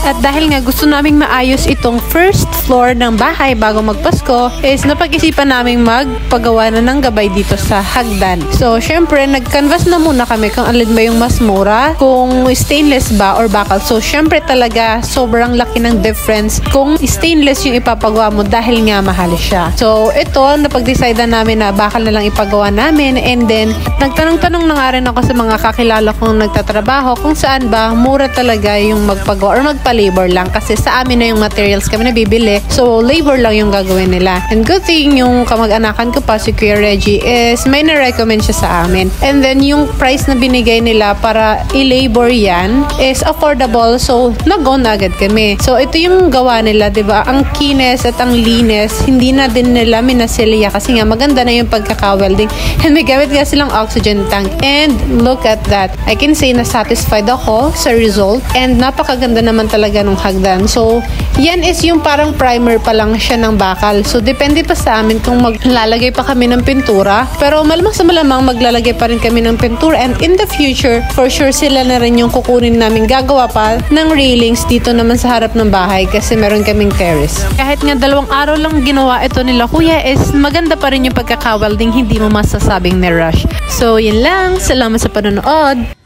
At dahil nga gusto naming maayos itong first floor ng bahay bago magpasko, is napag-isipan naming magpagawa na ng gabay dito sa hagdan. So, syempre, nag-canvas na muna kami kung alin ba yung mas mura, kung stainless ba or bakal. So, syempre talaga, sobrang laki ng difference kung stainless yung ipapagawa mo dahil nga mahal siya. So, ito, napag-decide na namin na bakal na lang ipagawa namin. And then, nagtanong-tanong na nga rin ako sa mga kakilala kong nagtatrabaho kung saan ba mura talaga yung magpagawa or magpa-labor lang. Kasi sa amin na yung materials kami nabibili. So, labor lang yung gagawin nila. And good thing, yung kamag-anakan ko pa, si Kuya Reggie, is may na-recommend siya sa amin. And then, yung price na binigay nila para i-labor yan is affordable. So, nag-go na agad kami. So, ito yung gawa nila, diba? Ang kines at ang linis, hindi na din nila minasilya kasi nga maganda na yung pagkaka-welding. And may gamit nga silang oxygen tank. And look at that. I can say na satisfied ako sa result. And napakaganda naman talaga nung hagdan. So, yan is yung parang primer pa lang siya ng bakal. So, depende pa sa amin kung maglalagay pa kami ng pintura. Pero malamang sa malamang maglalagay pa rin kami ng pintura. And in the future, for sure sila na rin yung kukunin namin gagawa pa ng railings dito naman sa harap ng bahay kasi meron kaming terrace. Kahit nga 2 araw lang ginawa ito nila kuya is maganda pa rin yung pagkaka-welding, hindi mo masasabing na rush. So, yun lang. Salamat sa panonood.